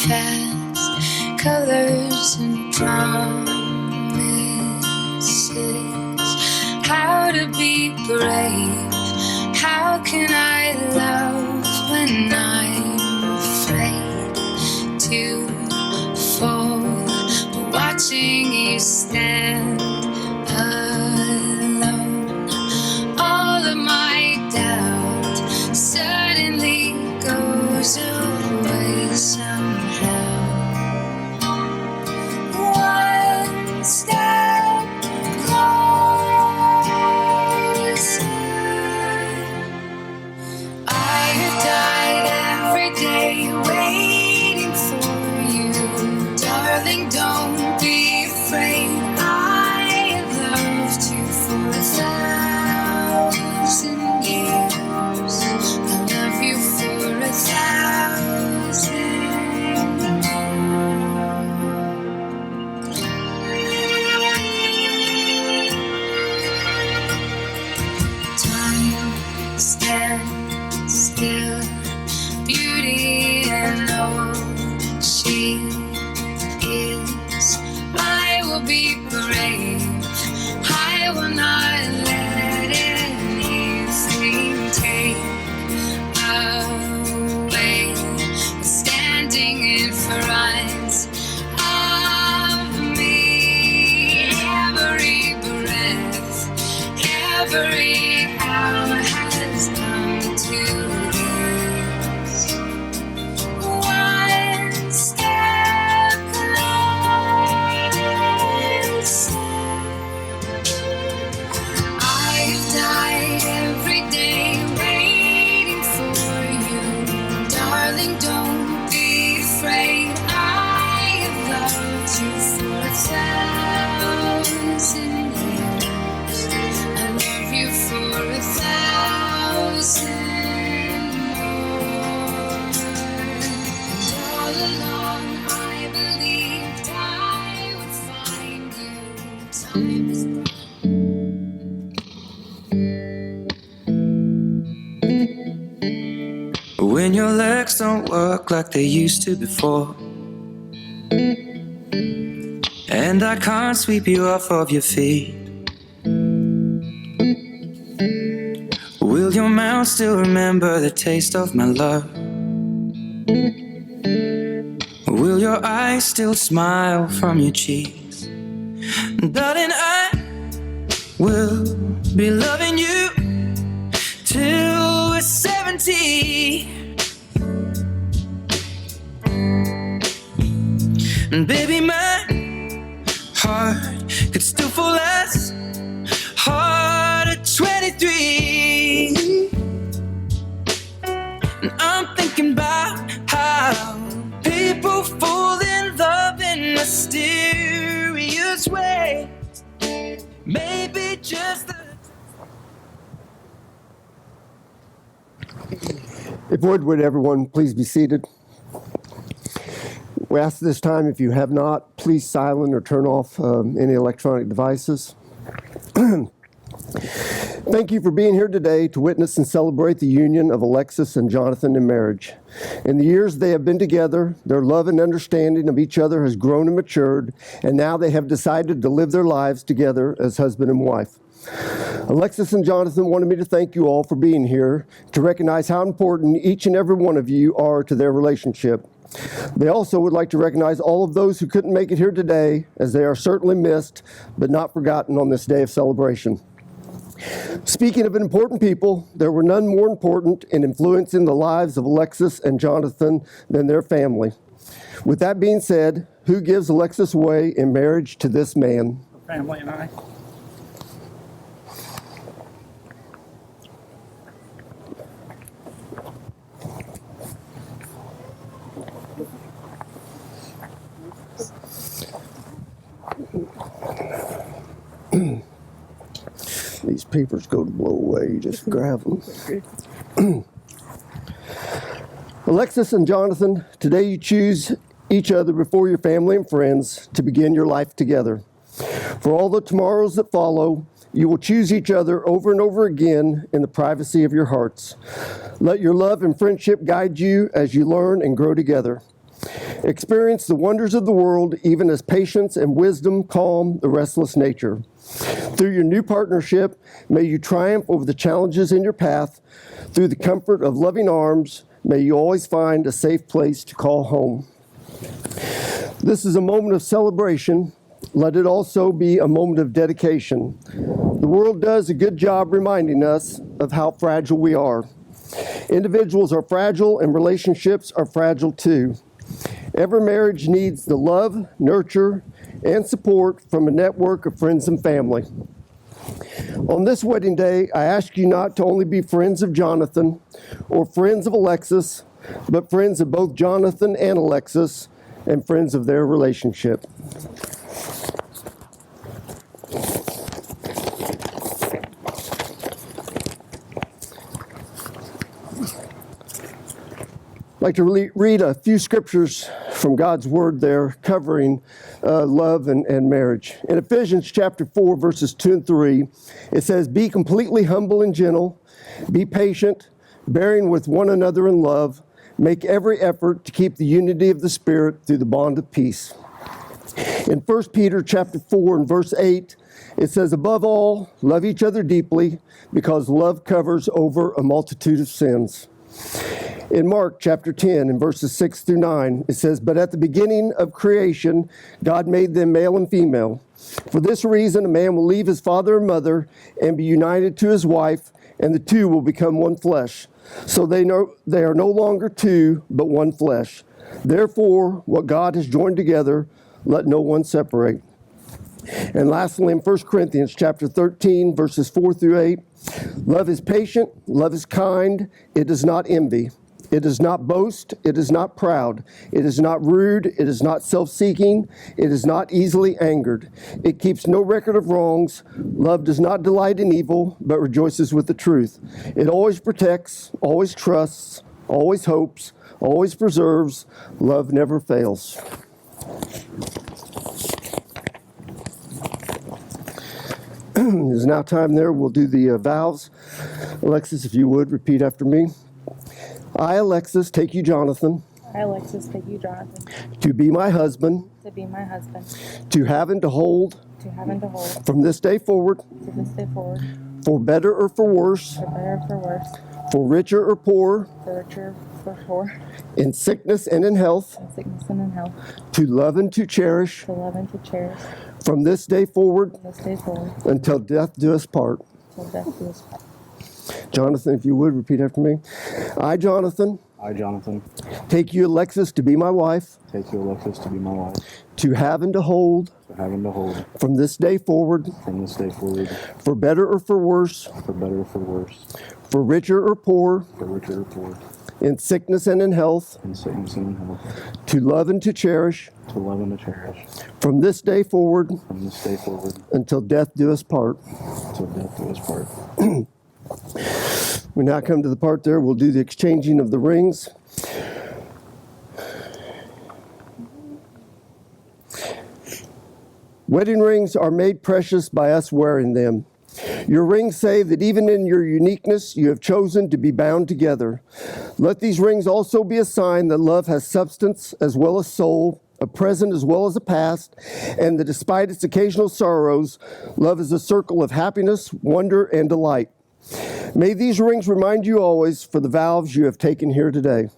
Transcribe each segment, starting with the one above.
fast, colors and promises. How to be brave, how can I love when I'm afraid to fall? But watching you stand alone, all of my doubt suddenly goes away somehow. One step closer. I have died every day waiting for you. Darling, don't be afraid. I have loved you for 1,000 years. I love you for 1,000 more. Time stands still, beauty and all she is. I will be brave, I will not let anything take away. Standing in front of me, every breath, every hour has come to this. One step closer. I've died every day waiting for you. Darling, don't be afraid. I have loved you for 1,000 years. I love you for 1,000 more. And all along I believed I would find you. Time is When your legs don't work like they used to before, and I can't sweep you off of your feet, will your mouth still remember the taste of my love? Will your eyes still smile from your cheeks? Darling, I will be loving you till we're 70. And baby, my heart could still fall as hard at 23. And I'm thinking about how people fall in love in mysterious ways. Maybe just the... If would everyone please be seated? We ask this time, if you have not, please silence or turn off any electronic devices. Thank you for being here today to witness and celebrate the union of Alexis and Jonathan in marriage. In the years they have been together, their love and understanding of each other has grown and matured, and now they have decided to live their lives together as husband and wife. Alexis and Jonathan wanted me to thank you all for being here, to recognize how important each and every one of you are to their relationship. They also would like to recognize all of those who couldn't make it here today, as they are certainly missed, but not forgotten on this day of celebration. Speaking of important people, there were none more important in influencing the lives of Alexis and Jonathan than their family. With that being said, who gives Alexis away in marriage to this man? Family and I. These papers go to blow away, you just grab them. Alexis and Jonathan, today you choose each other before your family and friends to begin your life together. For all the tomorrows that follow, you will choose each other over and over again in the privacy of your hearts. Let your love and friendship guide you as you learn and grow together. Experience the wonders of the world, even as patience and wisdom calm the restless nature. Through your new partnership, may you triumph over the challenges in your path. Through the comfort of loving arms, may you always find a safe place to call home. This is a moment of celebration. Let it also be a moment of dedication. The world does a good job reminding us of how fragile we are. Individuals are fragile and relationships are fragile too. Every marriage needs the love, nurture, and support from a network of friends and family. On this wedding day, I ask you not to only be friends of Jonathan or friends of Alexis, but friends of both Jonathan and Alexis and friends of their relationship. I'd like to read a few scriptures from God's Word there covering love and marriage. In Ephesians chapter 4, verses 2 and 3, it says, "Be completely humble and gentle, be patient, bearing with one another in love, make every effort to keep the unity of the Spirit through the bond of peace." In 1 Peter chapter 4 and verse 8, it says, "Above all, love each other deeply, because love covers over a multitude of sins." In Mark chapter 10 and verses 6 through 9, it says, "But at the beginning of creation, God made them male and female. For this reason, a man will leave his father and mother and be united to his wife, and the two will become one flesh. So they are no longer two, but one flesh. Therefore, what God has joined together, let no one separate." And lastly, in 1 Corinthians chapter 13, verses 4 through 8, "Love is patient, love is kind, it does not envy. It does not boast, it is not proud, it is not rude, it is not self-seeking, it is not easily angered. It keeps no record of wrongs. Love does not delight in evil, but rejoices with the truth. It always protects, always trusts, always hopes, always preserves. Love never fails." It is now time there. We'll do the vows. Alexis, if you would, repeat after me. I, Alexis, take you, Jonathan, I, Alexis, take you, Jonathan, to be my husband, to be my husband, to have and to hold, to have and to hold, from this day forward, to this day forward, for better or for worse, for better or for worse, for richer or poor, for richer, for poor, in sickness and in health, in sickness and in health, to love and to cherish, to love and to cherish, from this day forward, from this day forward, until death do us part. till death do us part. Jonathan, if you would, repeat after me. I, Jonathan, I, Jonathan, take you, Alexis, to be my wife, take you, Alexis, to be my wife, to have and to hold, to have and to hold, from this day forward, from this day forward, for better or for worse, for better or for worse, for richer or poor, for richer or poor, in sickness and in health, in sickness and in health, to love and to cherish, to love and to cherish, from this day forward, from this day forward, until death do us part. till death do us part. We now come to the part there, we'll do the exchanging of the rings. Wedding rings are made precious by us wearing them. Your rings say that even in your uniqueness, you have chosen to be bound together. Let these rings also be a sign that love has substance as well as soul, a present as well as a past, and that despite its occasional sorrows, love is a circle of happiness, wonder, and delight. May these rings remind you always for the vows you have taken here today.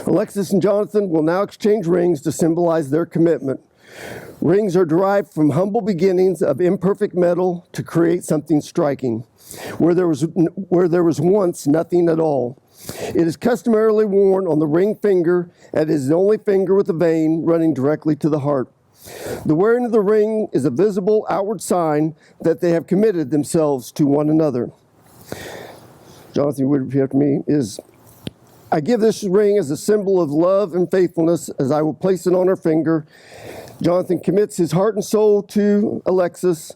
Alexis and Jonathan will now exchange rings to symbolize their commitment. Rings are derived from humble beginnings of imperfect metal to create something striking, where there was once nothing at all. It is customarily worn on the ring finger, and it is the only finger with a vein running directly to the heart. The wearing of the ring is a visible outward sign that they have committed themselves to one another. Jonathan, you would repeat after me, I give this ring as a symbol of love and faithfulness as I will place it on her finger. Jonathan commits his heart and soul to Alexis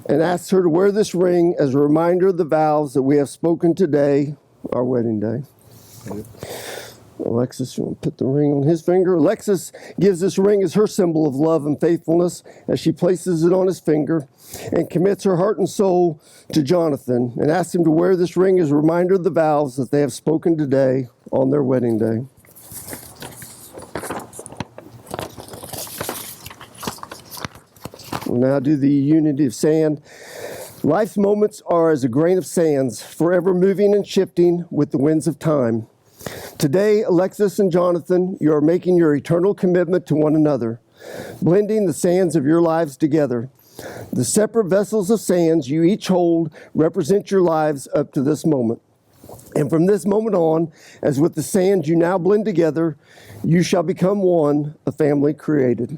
and asks her to wear this ring as a reminder of the vows that we have spoken today, our wedding day. Alexis, you want to put the ring on his finger? Alexis gives this ring as her symbol of love and faithfulness as she places it on his finger and commits her heart and soul to Jonathan and asks him to wear this ring as a reminder of the vows that they have spoken today on their wedding day. We'll now do the unity of sand. Life's moments are as a grain of sands, forever moving and shifting with the winds of time. Today, Alexis and Jonathan, you are making your eternal commitment to one another, blending the sands of your lives together. The separate vessels of sands you each hold represent your lives up to this moment. And from this moment on, as with the sands you now blend together, you shall become one, a family created.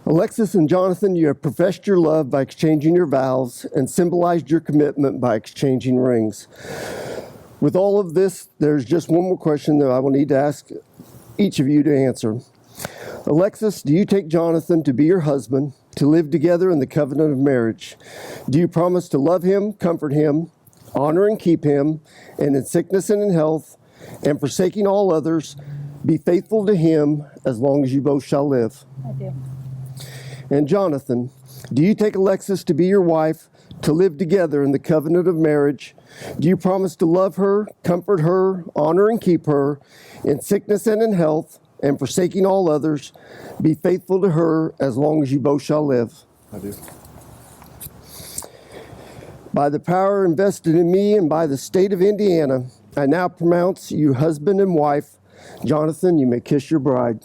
Alexis and Jonathan, you have professed your love by exchanging your vows and symbolized your commitment by exchanging rings. With all of this, there's just one more question that I will need to ask each of you to answer. Alexis, do you take Jonathan to be your husband, to live together in the covenant of marriage? Do you promise to love him, comfort him, honor and keep him, and in sickness and in health, and forsaking all others, be faithful to him as long as you both shall live? I do. And Jonathan, do you take Alexis to be your wife, to live together in the covenant of marriage? Do you promise to love her, comfort her, honor and keep her, in sickness and in health, and forsaking all others, be faithful to her as long as you both shall live? I do. By the power invested in me and by the state of Indiana, I now pronounce you husband and wife. Jonathan, you may kiss your bride.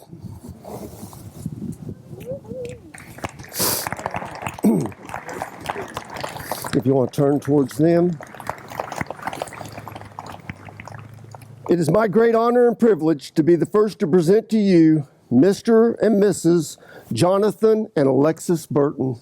If you want to turn towards them. It is my great honor and privilege to be the first to present to you Mr. and Mrs. Jonathan and Alexis Burton.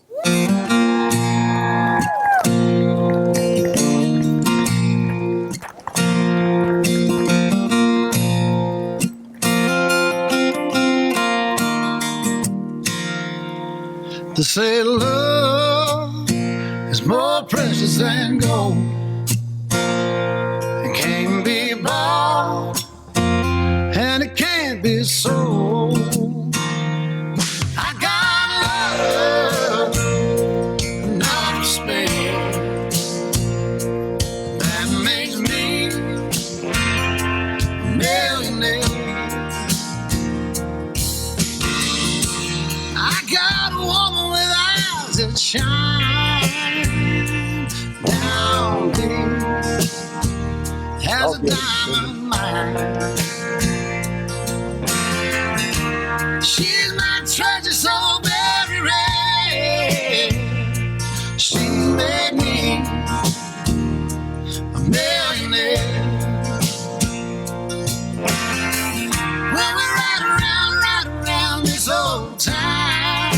They say love is more precious than gold. It can't be bought and it can't be sold. I got love, not to spare. That makes me a millionaire. I got a woman with eyes that shine down deep as a diamond mine. She's my treasure so very rare. She made me a millionaire. When we ride around this old town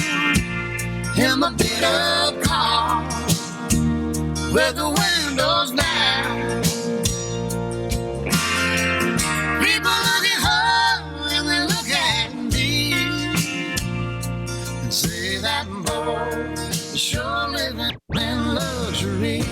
in my beat up car with the windows down, people look at her and they look at me and say that boy is sure living in luxury.